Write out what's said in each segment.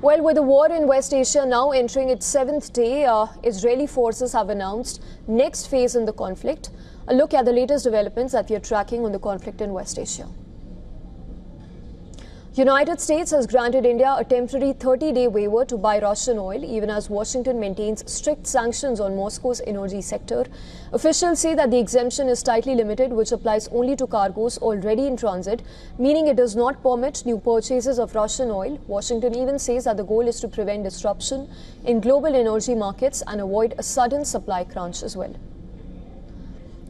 Well, with the war in West Asia now entering its seventh day, Israeli forces have announced next phase in the conflict. A look at the latest developments that we are tracking on the conflict in West Asia. United States has granted India a temporary 30-day waiver to buy Russian oil, even as Washington maintains strict sanctions on Moscow's energy sector. Officials say that the exemption is tightly limited, which applies only to cargoes already in transit, meaning it does not permit new purchases of Russian oil. Washington even says that the goal is to prevent disruption in global energy markets and avoid a sudden supply crunch as well.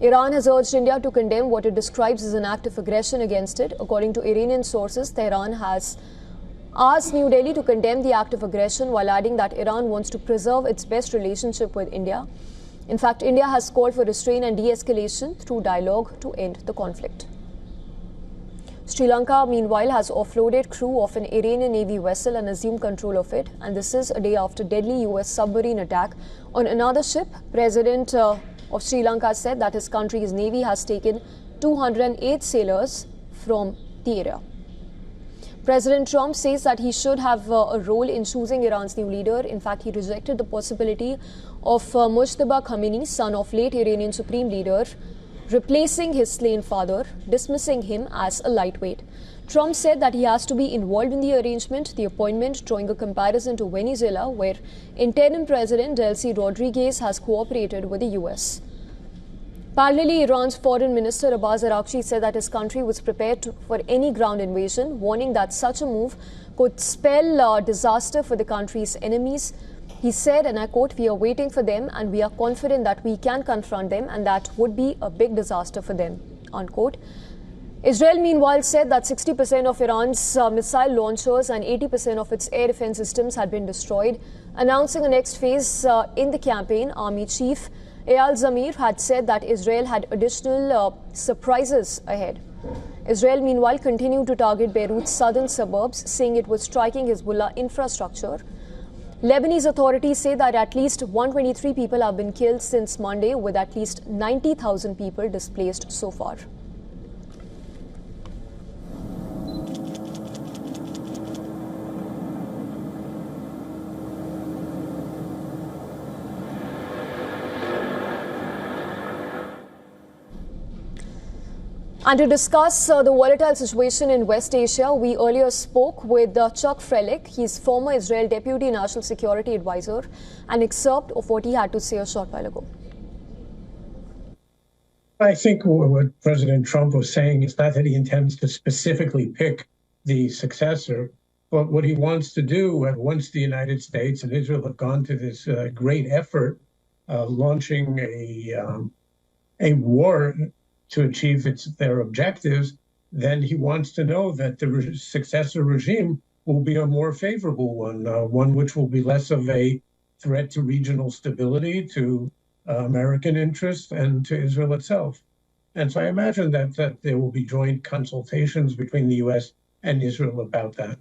Iran has urged India to condemn what it describes as an act of aggression against it. According to Iranian sources, Tehran has asked New Delhi to condemn the act of aggression while adding that Iran wants to preserve its best relationship with India. In fact, India has called for restraint and de-escalation through dialogue to end the conflict. Sri Lanka, meanwhile, has offloaded crew of an Iranian Navy vessel and assumed control of it. And this is a day after deadly US submarine attack on another ship. President of Sri Lanka said that his country's navy has taken 208 sailors from the area. President Trump says that he should have a role in choosing Iran's new leader. In fact, he rejected the possibility of Mujtaba Khamenei, son of late Iranian supreme leader, replacing his slain father, dismissing him as a lightweight. Trump said that he has to be involved in the arrangement, the appointment drawing a comparison to Venezuela, where interim President Delcy Rodriguez has cooperated with the US. Parallelly, Iran's Foreign Minister Abbas Araghchi said that his country was prepared for any ground invasion, warning that such a move could spell disaster for the country's enemies. He said, and I quote, "We are waiting for them and we are confident that we can confront them and that would be a big disaster for them," unquote. Israel, meanwhile, said that 60% of Iran's missile launchers and 80% of its air defense systems had been destroyed. Announcing a next phase in the campaign, Army Chief Eyal Zamir had said that Israel had additional surprises ahead. Israel, meanwhile, continued to target Beirut's southern suburbs, saying it was striking Hezbollah infrastructure. Lebanese authorities say that at least 123 people have been killed since Monday, with at least 90,000 people displaced so far. And to discuss the volatile situation in West Asia, we earlier spoke with Chuck Freilich. He's former Israel Deputy National Security Advisor. An excerpt of what he had to say a short while ago. I think what President Trump was saying is not that he intends to specifically pick the successor, but what he wants to do once the United States and Israel have gone to this great effort, launching a war to achieve their objectives, then he wants to know that the successor regime will be a more favorable one, one which will be less of a threat to regional stability, to American interests, and to Israel itself. And so I imagine that there will be joint consultations between the U.S. and Israel about that.